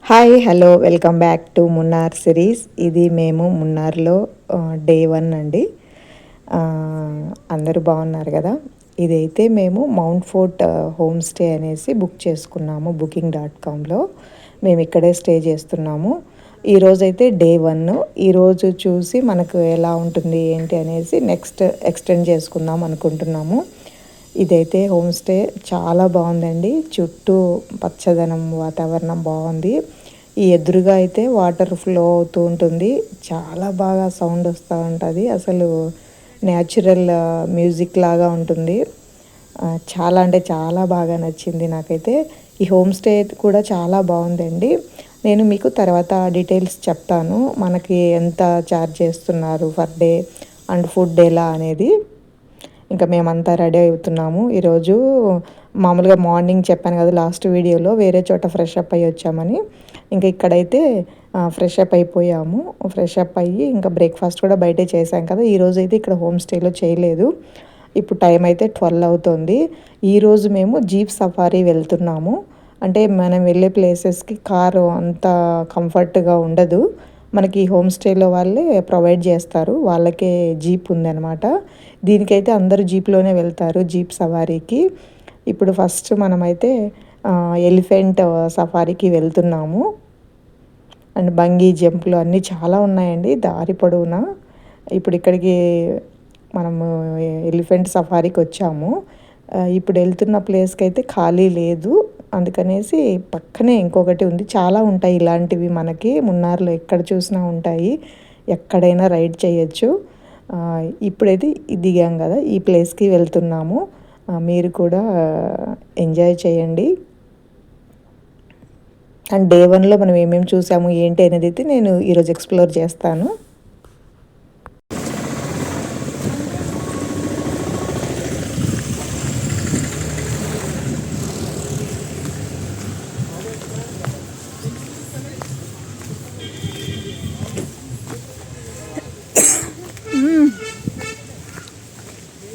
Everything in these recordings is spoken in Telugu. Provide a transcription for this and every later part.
Hi hello welcome back to Munnar series. ఇది మేము మున్నార్లో డే 1 అండి. ఆ, అందరూ బాగున్నారు కదా. ఇదైతే మేము మౌంట్ ఫోర్ట్ హోమ్ స్టే అనేసి బుక్ చేసుకున్నాము booking.comలో. మేము ఇక్కడే స్టే చేస్తున్నాము. ఈరోజైతే డే 1. ఈరోజు చూసి మనకు ఎలా ఉంటుంది ఏంటి అనేసి నెక్స్ట్ ఎక్స్టెండ్ చేసుకుందాం అనుకుంటున్నాము. ఇదైతే హోమ్ స్టే చాలా బాగుందండి. చుట్టూ పచ్చదనం వాతావరణం బాగుంది. ఈ ఎదురుగా అయితే వాటర్ ఫ్లో అవుతూ ఉంటుంది. చాలా బాగా సౌండ్ వస్తూ ఉంటుంది. అసలు న్యాచురల్ మ్యూజిక్ లాగా ఉంటుంది. చాలా అంటే చాలా బాగా నచ్చింది నాకైతే. ఈ హోమ్ స్టే కూడా చాలా బాగుందండి. నేను మీకు తర్వాత డీటెయిల్స్ చెప్తాను. మనకి ఎంత ఛార్జ్ చేస్తున్నారు ఫర్ డే అండ్ ఫుడ్ ఎలా అనేది. ఇంకా మేమంతా రెడీ అవుతున్నాము. ఈరోజు మామూలుగా మార్నింగ్ చెప్పాను కదా లాస్ట్ వీడియోలో, వేరే చోట ఫ్రెష్ అప్ అయ్యి వచ్చామని. ఇంకా ఇక్కడైతే ఫ్రెష్ అప్ అయిపోయాము. ఫ్రెష్ అప్ అయ్యి ఇంకా బ్రేక్ఫాస్ట్ కూడా బయటే చేసాం కదా. ఈరోజు అయితే ఇక్కడ హోమ్ స్టేలో చేయలేదు. ఇప్పుడు టైం అయితే 12 అవుతుంది. ఈరోజు మేము జీప్ సఫారీ వెళ్తున్నాము. అంటే మనం వెళ్ళే ప్లేసెస్కి కారు అంత కంఫర్ట్గా ఉండదు. మనకి హోమ్ స్టేలో వాళ్ళే ప్రొవైడ్ చేస్తారు. వాళ్ళకే జీప్ ఉందన్నమాట. దీనికైతే అందరూ జీప్లోనే వెళ్తారు, జీప్ సవారీకి. ఇప్పుడు ఫస్ట్ మనమైతే ఎలిఫెంట్ సఫారీకి వెళ్తున్నాము. అండ్ బంగీ జంపులు అన్నీ చాలా ఉన్నాయండి దారి పొడవునా. ఇప్పుడు ఇక్కడికి మనము ఎలిఫెంట్ సఫారీకి వచ్చాము. ఇప్పుడు వెళ్తున్న ప్లేస్కి అయితే ఖాళీ లేదు. అందుకనేసి పక్కనే ఇంకొకటి ఉంది. చాలా ఉంటాయి ఇలాంటివి మనకి మున్నార్లో ఎక్కడ చూసినా ఉంటాయి. ఎక్కడైనా రైడ్ చేయొచ్చు. ఇప్పుడైతే దిగాం కదా, ఈ ప్లేస్కి వెళ్తున్నాము. మీరు కూడా ఎంజాయ్ చేయండి. అండ్ డే 1లో మనం ఏమేమి చూసాము ఏంటి అనేది అయితే నేను ఈరోజు ఎక్స్ప్లోర్ చేస్తాను.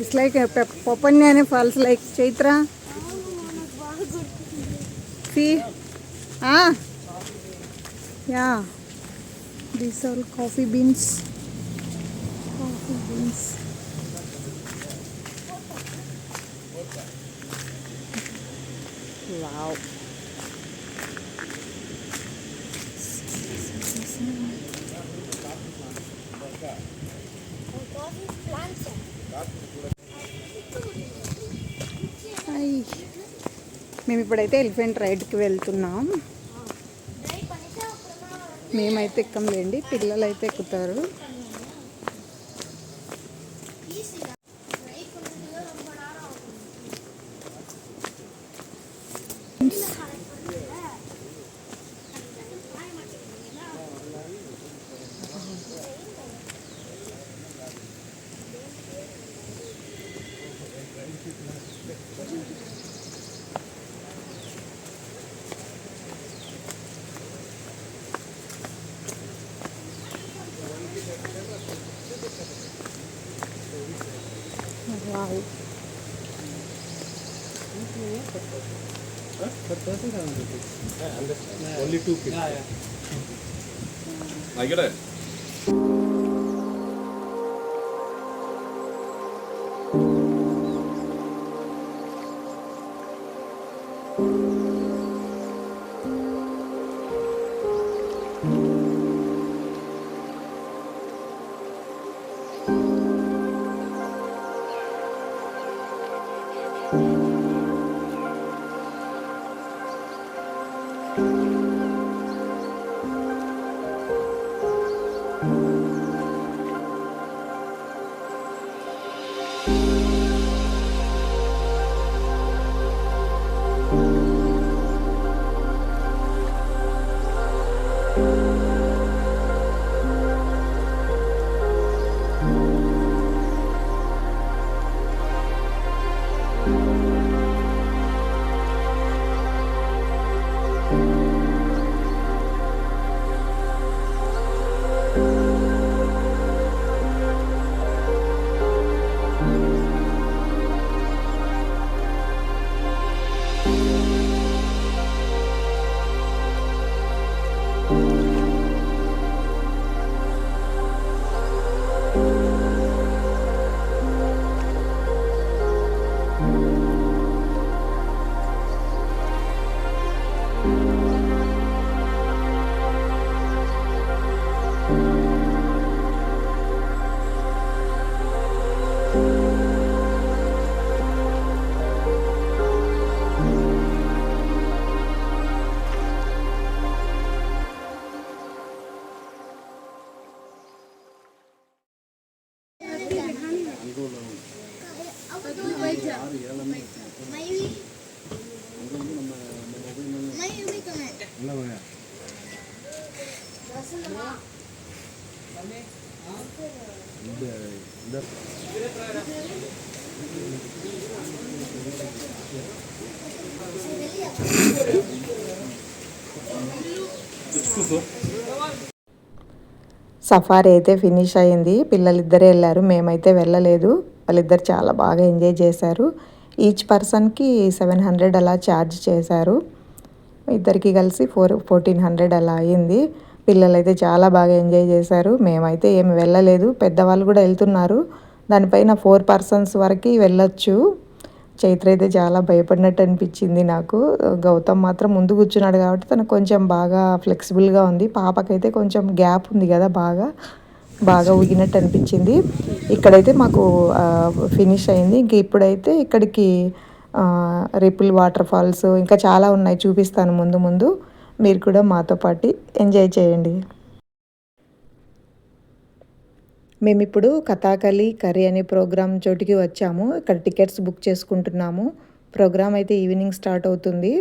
It's like a Popanyane Falls, like Chaitra. See? Ah? Yeah. These are coffee beans. Coffee beans. Wow. మేము ఇప్పుడైతే ఎలిఫెంట్ రైడ్కి వెళ్తున్నాం. మేమైతే ఎక్కంలేండి, పిల్లలు అయితే ఎక్కుతారు. Wow. Per person 750. Yeah, understand. Only 2 kids. Yeah. I get it. Safari అయితే ఫినిష్ అయింది. పిల్లలిద్దరే వెళ్ళారు, మేమైతే వెళ్ళలేదు. వాళ్ళిద్దరు చాలా బాగా ఎంజాయ్ చేశారు. ఈచ్ పర్సన్కి 700 అలా ఛార్జ్ చేశారు. ఇద్దరికి కలిసి 1400 అలా అయింది. పిల్లలైతే చాలా బాగా ఎంజాయ్ చేశారు. మేమైతే ఏమి వెళ్ళలేదు, పెద్దవాళ్ళు కూడా వెళ్తున్నారు. దానిపైన 4 పర్సన్స్ వరకు వెళ్ళొచ్చు. చైత్ర అయితే చాలా భయపడినట్టు అనిపించింది నాకు. గౌతమ్ మాత్రం ముందు కూర్చున్నాడు కాబట్టి తనకు కొంచెం బాగా ఫ్లెక్సిబుల్గా ఉంది. పాపకైతే కొంచెం గ్యాప్ ఉంది కదా, బాగా ఊగినట్టు అనిపించింది. ఇక్కడైతే మాకు ఫినిష్ అయింది. ఇంక ఇప్పుడైతే ఇక్కడికి రిపుల్ వాటర్ ఫాల్స్ ఇంకా చాలా ఉన్నాయి, చూపిస్తాను ముందు. మీరు కూడా మాతో పాటు ఎంజాయ్ చేయండి. మేము ఇప్పుడు కథాకళి కర్రీ అనే ప్రోగ్రామ్ చోటికి వచ్చాము. ఇక్కడ టికెట్స్ బుక్ చేసుకుంటున్నాము. ప్రోగ్రామ్ అయితే ఈవినింగ్ స్టార్ట్ అవుతుంది.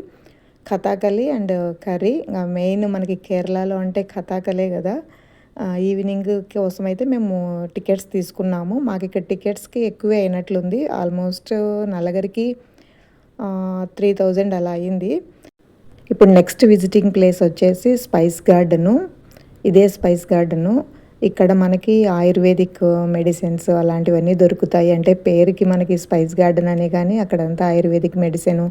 కథాకళి అండ్ కర్రీ మెయిన్ మనకి కేరళలో అంటే కథాకళే కదా. ఈవినింగ్ కోసం అయితే మేము టికెట్స్ తీసుకున్నాము. మాకు ఇక్కడ టికెట్స్కి ఎక్కువే అయినట్లుంది. ఆల్మోస్ట్ నలుగురికి 3000 అలా అయింది. ఇప్పుడు నెక్స్ట్ విజిటింగ్ ప్లేస్ వచ్చేసి స్పైస్ గార్డెను. ఇదే స్పైస్ గార్డెను. ఇక్కడ మనకి ఆయుర్వేదిక్ మెడిసిన్స్ అలాంటివన్నీ దొరుకుతాయి. అంటే పేరుకి మనకి స్పైస్ గార్డెన్ అనే కానీ అక్కడంతా ayurvedic medicine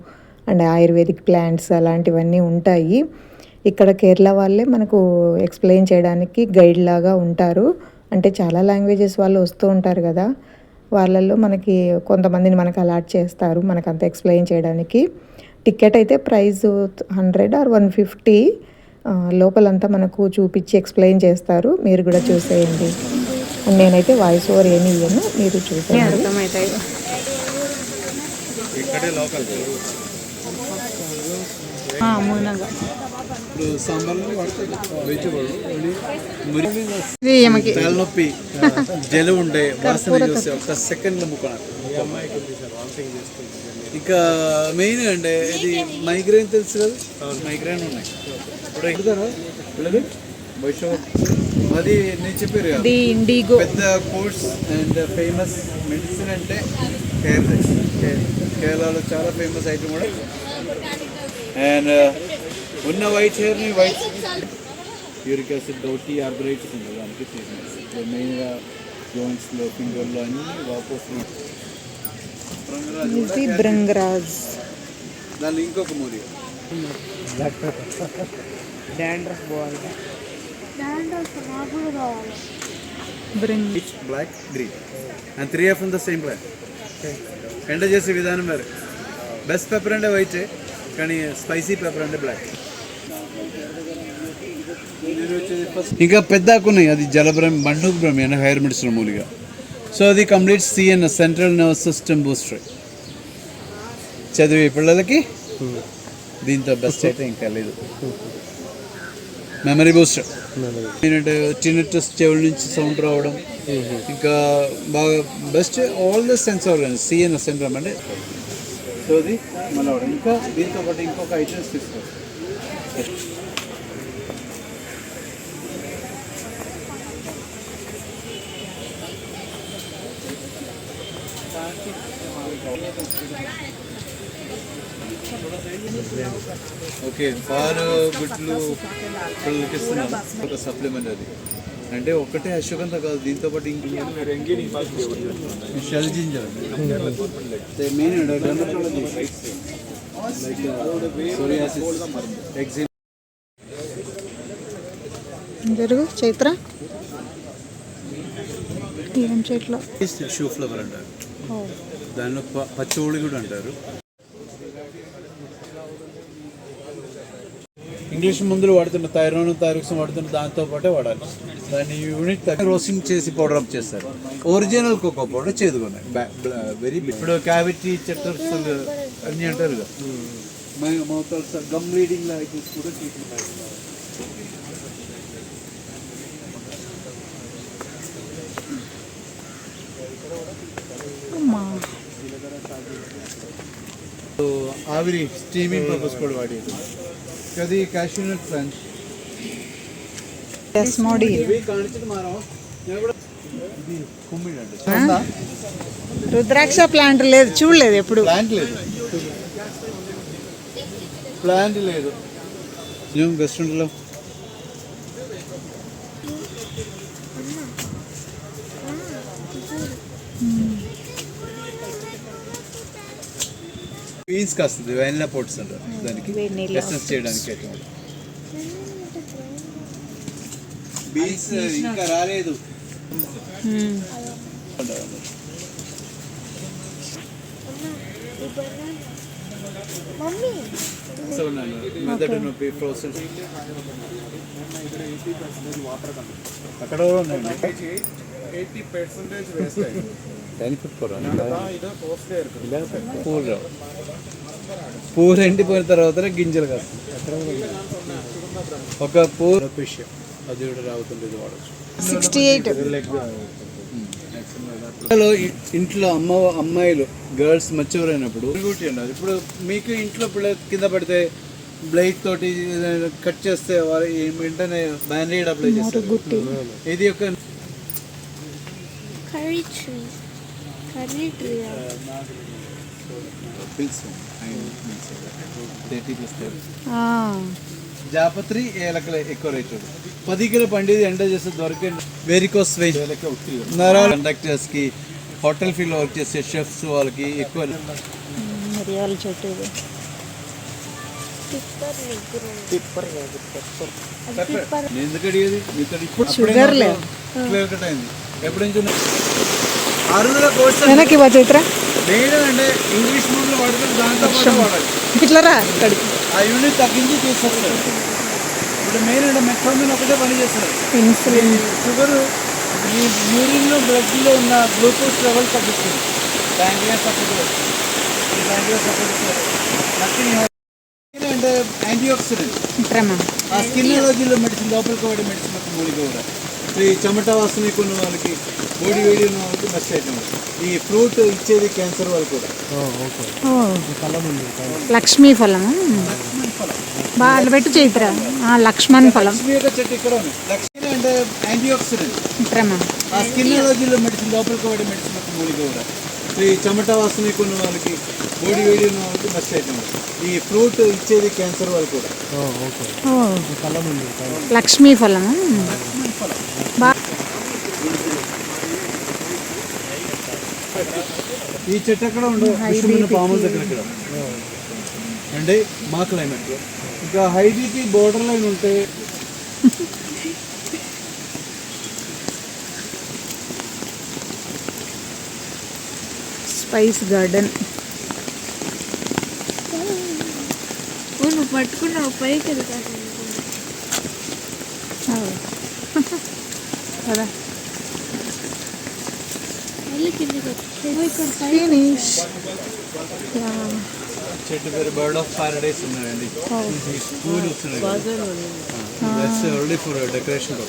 and ayurvedic plants అలాంటివన్నీ ఉంటాయి. ఇక్కడ కేరళ వాళ్ళే మనకు ఎక్స్ప్లెయిన్ చేయడానికి గైడ్ లాగా ఉంటారు. అంటే చాలా లాంగ్వేజెస్ వాళ్ళు వస్తూ ఉంటారు కదా, వాళ్ళల్లో మనకి కొంతమందిని మనకు అలాట్ చేస్తారు మనకంత ఎక్స్ప్లెయిన్ చేయడానికి. టికెట్ అయితే ప్రైస్ 100 or 150. లోపలంతా మనకు చూపించి ఎక్స్ప్లెయిన్ చేస్తారు. మీరు కూడా చూసేయండి. నేనైతే వాయిస్ ఓవర్ ఏమి ఇవ్వను, మీరు చూసేయండి. ఇక్కడే లోకల్ సాంబార్లో వెజిటబుల్ తలనొప్పి జలుబు ఉండే వాసన చూస్తే ఒక సెకండ్లో ముక్కన. ఇక మెయిన్ అంటే ఇది మైగ్రేన్ తెలుసు కదా, మైగ్రేన్ ఉన్నాయి ఇప్పుడు ఎక్కుతారా పిల్లలు అది నేను చెప్పారు కదా, ఇండిగో పెద్ద కోర్స్ అండ్ ఫేమస్ మెడిసిన్ అంటే కేరళలో చాలా ఫేమస్ ఐటమ్ కూడా. అండ్ ఉన్న వైట్ హెయిర్ని వైట్ యూరిక్ యాసిడ్ గౌటీ ఆర్బరైటిస్ ఉంటుంది, దానికి ఫేమస్. మెయిన్గా జాయింట్స్లో ఫింగర్లో అన్ని వాపోస్తున్నాయి. బ్రంగరాజ్ దాన్ని ఇంకొక మూలి డాండ్రఫ్ బాగుంది. Black green and 3 of the same plant. ఎండ చేసే విధానం వేరే. బెస్ట్ పెప్పర్ అంటే వైట్, కానీ స్పైసీ పెప్పర్ అంటే బ్లాక్. ఇంకా పెద్ద ఆకున్నాయి, అది జలబ్రహ్మ బండూక్ బ్రహ్మి అంటే హెయిర్ మెడిసిన్ మూలిగా. సో అది complete CN central nervous system booster. చదివే పిల్లలకి దీంతో బెస్ట్ అయితే ఇంకా లేదు. మెమరీ బూస్టర్ ఏంటంటే టినిటస్ చెవుల నుంచి సౌండ్ రావడం, ఇంకా బాగా best all the sense organs CN centrum అంటే. సో అది మళ్ళీ ఇంకా దీంతో పాటు ఇంకొక ఐటమ్స్ తీసుకోవాలి. ఓకే, పాలు గుడ్లు పిల్లలకి ఇస్తున్నాను, ఒక సప్లిమెంట్. అది అంటే ఒక్కటే అశ్వగంధ కాదు, దీంతో పాటు షెల్జింజర్ మెయిన్ జరుగు చైత్ర ఏం చెట్లు షూ ఫ్లవర్ అంటారు, దానిలో పచ్చోళ్ళు కూడా అంటారు. ఇంగ్లీష్ మందులు వాడుతున్న థైరాన్ థైరాక్సిన్ వాడుతున్న దాంతో పాటే వాడాలి. దాన్ని యూనిట్ రోస్టింగ్ చేసి పౌడర్ అప్ చేస్తారు. ఒరిజినల్ కోకో పౌడర్ చేదుకున్నాయి వెరీ. ఇప్పుడు క్యావిటీ చెట్టర్స్ అన్నీ అంటారు కదా, మౌత్ అల్సర్ గమ్ రీడింగ్ లాగా కూడా ట్రీట్మెంట్. ఆవిరి స్టీమింగ్ పర్పస్ కూడా వాడేది. అది క్యాష్యూనట్ ప్లాంట్ ఎస్మోడి ఇవి కానిచ్చి మారం ఇది కుమ్మిడి అంటే రుద్రాక్ష ప్లాంట్ లేదు, చూడలేదు ఎప్పుడు. ప్లాంట్ లేదు రెస్టారెంట్లో బీన్స్ కాస్తుంది వెనిలా పోట్స్ అంటారు దానికి ఎసెన్స్ చేయడానికి అటువంటి బీన్స్ ఇంకా రాలేదు. మెదడు నొప్పి ఫ్రోసెన్ అక్కడ కూడా ఉన్నాయండి. పూలు ఎండిపోయిన తర్వాత గింజలు కాస్తుంది. ఒక పూలు ఫిష్ అది కూడా రావుతుంది వాడచ్చు. 68 ఇంట్లో అమ్మాయిలు గర్ల్స్ మచ్యూర్ అయినప్పుడు డ్యూటీ ఉండాలి. ఇప్పుడు మీకు ఇంట్లో పిల్లలు కింద పడితే బ్లేడ్ తోటి కట్ చేస్తే వారు వెంటనే బ్యాండేడ్ అప్లై చేస్తారు. ఇది ఒక జాపత్రి ఏలకలు ఎక్కువ రేటు 10 కిలో పండిది ఎండ చేస్తే దొరికే వెరికోస్ వెయిన్ నరాల కండక్టర్స్ కి హోటల్ ఫీల్డ్ వర్క్ చేసే షెఫ్స్ వాళ్ళకి ఎక్కువ మిరియాల చెట్టు ఇది. ఎందుకు అడిగేది ఇప్పుడు షుగర్ లేదు. ఎప్పుడు నుంచి 600 కోర్స్ వెనక్కి ఇవ్వ చైత్ర నేను అంటే ఇంగ్లీష్ మూవీలో వాడుతుంది దాంతో వాడాలి. ఇట్లా రా ఇక్కడికి. ఆ యూనిట్ తగ్గించి తీసుకొస్తారు. ఇప్పుడు మెయిన్ అంటే మెట్రోమిన్ ఒకటే పని చేస్తారు. ఇన్సులిన్ షుగర్ ఈ యూరిన్లో బ్లడ్లో ఉన్న గ్లూకోజ్ లెవెల్ తగ్గిస్తుంది. ప్యాంక్రియాస్ సపోర్ట్ అంటే యాంటీ ఆక్సిడెంట్. ఆ స్కిన్ ఎలర్జీలో మెడిసిన్ లోపలికి వాడే మెడిసిన్ ఒక మూలిక కూడా. ఈ చెమట వాసన కొన్ని వాళ్ళకి బాడీ వేడి ఉన్న వాళ్ళకి బెస్ట్ ఐటమ్. ఈ ఫ్రూట్ ఇచ్చేది క్యాన్సర్ వాళ్ళు కూడా. లక్ష్మీ ఫలం బాగా పెట్టు చైత్ర. లక్ష్మణ్ ఫలం లక్ష్మీ యొక్క చెట్టు ఇక్కడ ఉంది. లక్ష్మీ అంటే యాంటీ ఆక్సిడెంట్. ఆ స్కిన్ ఎలర్జీలో మెడిసిన్ లోపలికి వాడే మెడిసిన్ ఒక మూలిక కూడా. ఈ చెమట వాసన కొన్ని వాళ్ళకి బాడీ వేడి ఉన్న వాళ్ళకి బెస్ట్ ఐటమ్. ఈ ఫ్రూట్ ఇచ్చేది క్యాన్సర్ వాళ్ళు కూడా. లక్ష్మీ ఫలం ఈ చెట్టు ఎక్కడ ఉండవు పాముల దగ్గర ఇక్కడ అంటే మా క్లైమేట్. ఇంకా హై బీపీ బోర్డర్ లైన్ ఉంటే స్పైస్ గార్డెన్. నువ్వు పట్టుకున్నావు పైకి వెళ్తాను కదా. ఫినిష్. చెట్టు పేరు బర్డ్ ఆఫ్ పారడైస్ ఉన్నాయండి. పూలు వస్తున్నాయి ఫర్ డెకరేషన్.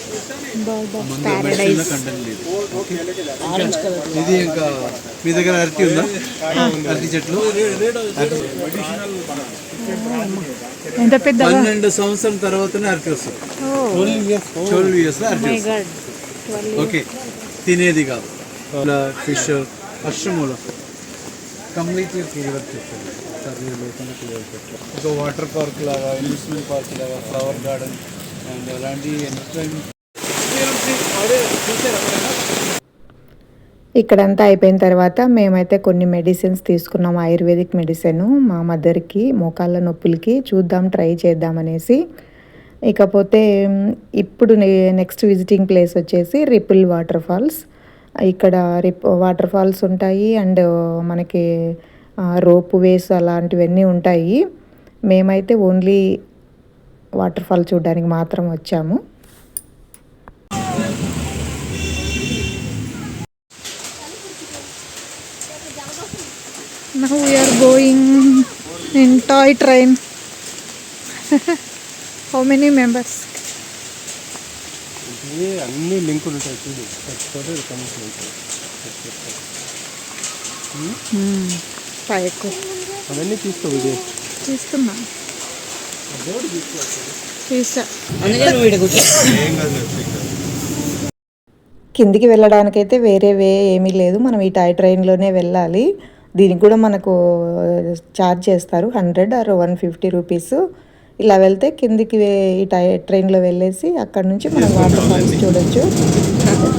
ఇది ఇంకా మీ దగ్గర అరటి ఉందా? అరటి చెట్లు ఎంత పెద్ద 12 సంవత్సరం తర్వాతనే అరటి వస్తుంది. 12 years లో అరటి వస్తుంది. ఓకే తినేది కాదు. ఫిష్ అశ్రములు కంప్లీట్లీ క్లియర్ చేస్తారు. ఒక వాటర్ పార్క్ లాగా, అమ్యూస్మెంట్ పార్క్ లాగా, ఫ్లవర్ గార్డెన్ అండ్ అలాంటి ఇక్కడంతా అయిపోయిన తర్వాత మేమైతే కొన్ని మెడిసిన్స్ తీసుకున్నాం. ఆయుర్వేదిక్ మెడిసిన్ మా మదర్కి మోకాళ్ళ నొప్పులకి చూద్దాం, ట్రై చేద్దామనేసి. ఇకపోతే ఇప్పుడు నెక్స్ట్ విజిటింగ్ ప్లేస్ వచ్చేసి రిపుల్ వాటర్ ఫాల్స్. ఇక్కడ వాటర్ ఫాల్స్ ఉంటాయి అండ్ మనకి రోప్ వేస్ అలాంటివన్నీ ఉంటాయి. మేమైతే ఓన్లీ వాటర్ ఫాల్ చూడడానికి మాత్రం వచ్చాము. Now we are going in toy train. How many members? అన్ని లింకులు ఉంటాయి చూడు. పైకు అవన్నీ తీసుకో. ఇది తీస్తున్నా. తీసా కిందికి వెళ్ళడానికైతే వేరే వే ఏమీ లేదు, మనం ఈ టాయ్ ట్రైన్లోనే వెళ్ళాలి. దీనికి కూడా మనకు ఛార్జ్ చేస్తారు 100 ఆర్ 150 రూపీస్. ఇలా వెళ్తే కిందికి ఈ ట్రైన్లో వెళ్ళేసి అక్కడ నుంచి మనం వాటర్ ఫాల్స్ చూడొచ్చు.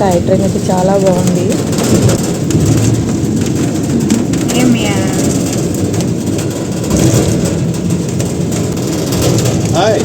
టాయ్ ట్రైన్ అయితే చాలా బాగుంది. Hi.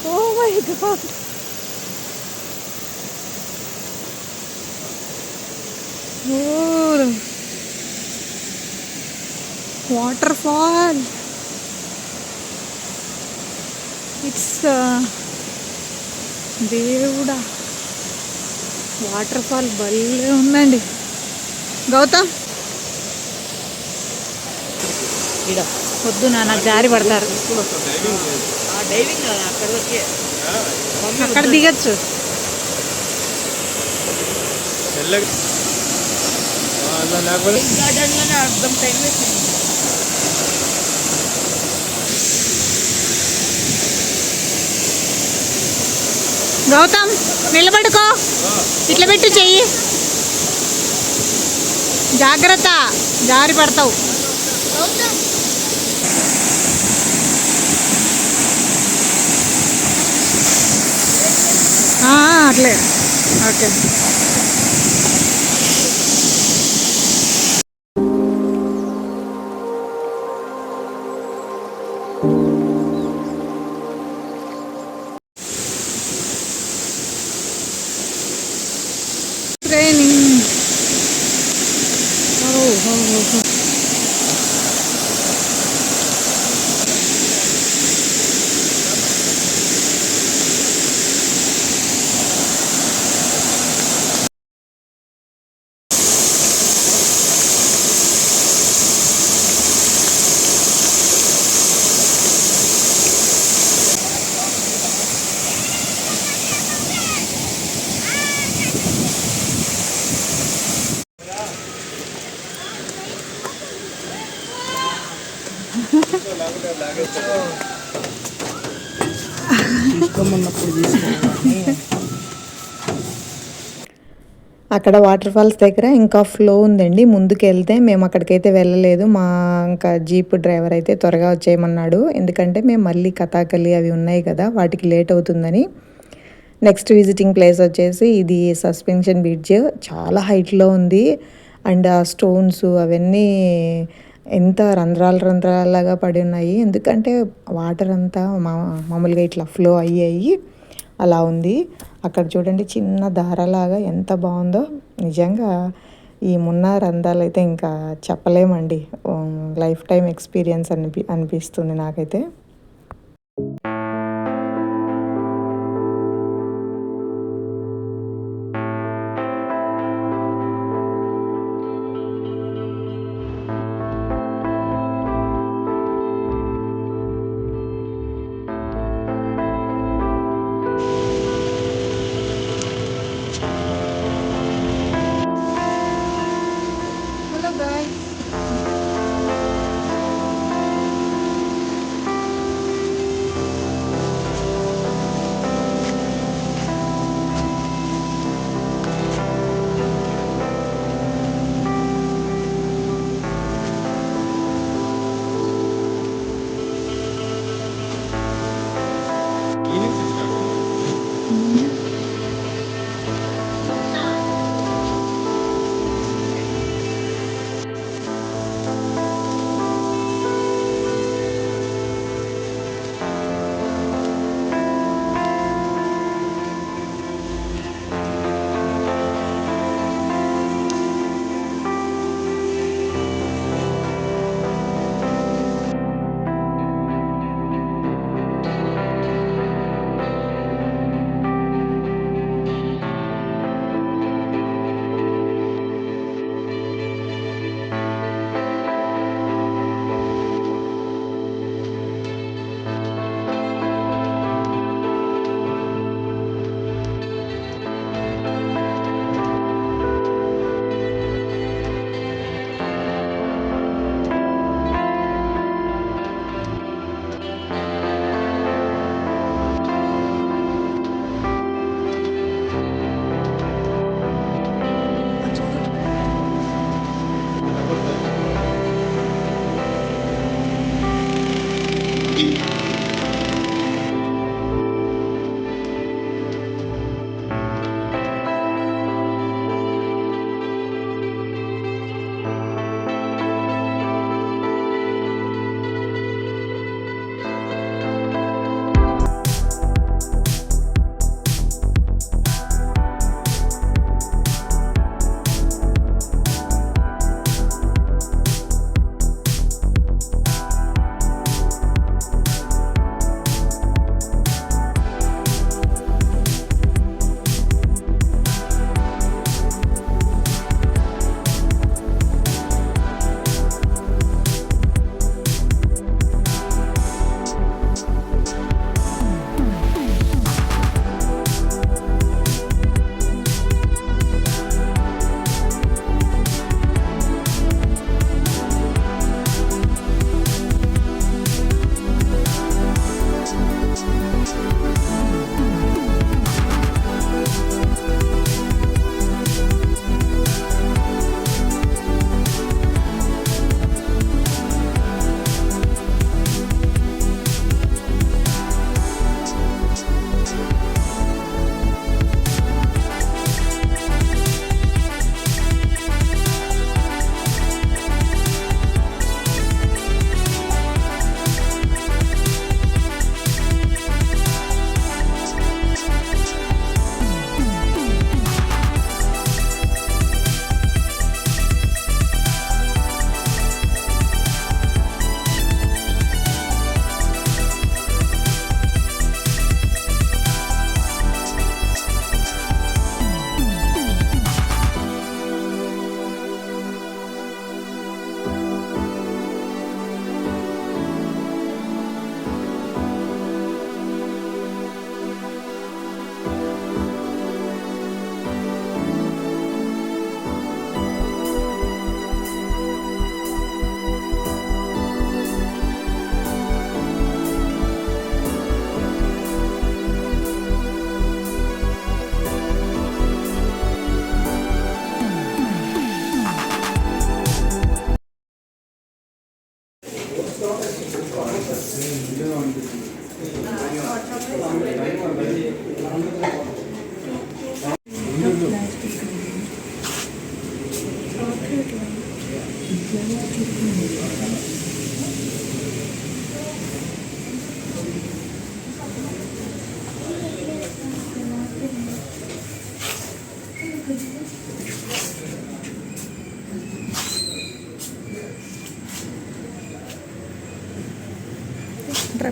Oh my god. Oh, waterfall. It's దేవుడా వాటర్ ఫాల్ భలే ఉందండి. గౌతమ్ వద్దు నాకు జారి పడతారు. అక్కడ దిగచ్చు. అర్థం టైం గౌతమ్ నిలబడుకో, ఇట్లా పెట్టు చెయ్యి, జాగ్రత్త జారి పడతావు. అట్లే ఓకే. ట్రైనింగ్. అక్కడ వాటర్ ఫాల్స్ దగ్గర ఇంకా ఫ్లో ఉందండి. ముందుకు వెళ్తే మేము అక్కడికైతే వెళ్ళలేదు. మా ఇంకా జీప్ డ్రైవర్ అయితే త్వరగా వచ్చేయమన్నాడు, ఎందుకంటే మేము మళ్ళీ కథాకళి అవి ఉన్నాయి కదా, వాటికి లేట్ అవుతుందని. నెక్స్ట్ విజిటింగ్ ప్లేస్ వచ్చేసి ఇది సస్పెన్షన్ బ్రిడ్జ్. చాలా హైట్లో ఉంది. అండ్ ఆ స్టోన్స్ అవన్నీ ఎంత రంధ్రాలాగా పడి ఉన్నాయి, ఎందుకంటే వాటర్ అంతా మామూలుగా ఇట్లా ఫ్లో అయ్యి అలా ఉంది. అక్కడ చూడండి చిన్న దారలాగా ఎంత బాగుందో. నిజంగా ఈ మున్నార్ అందాలు అయితే ఇంకా చెప్పలేమండి. లైఫ్ టైం ఎక్స్పీరియన్స్ అనిపిస్తుంది నాకైతే.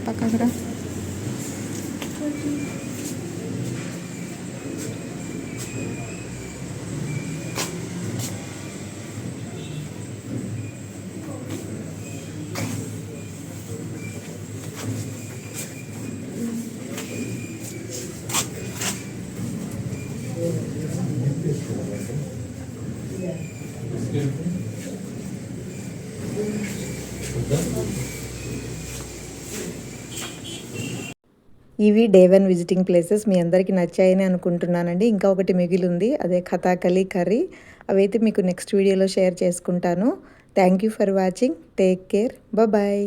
పక్కకు రా. ఇవి డే 1 విజిటింగ్ ప్లేసెస్. మీ అందరికీ నచ్చాయని అనుకుంటున్నానండి. ఇంకా ఒకటి మిగిలి ఉంది, అదే కథాకళి కర్రీ. అవైతే మీకు నెక్స్ట్ వీడియోలో షేర్ చేసుకుంటాను. Thank you for watching. Take care. Bye.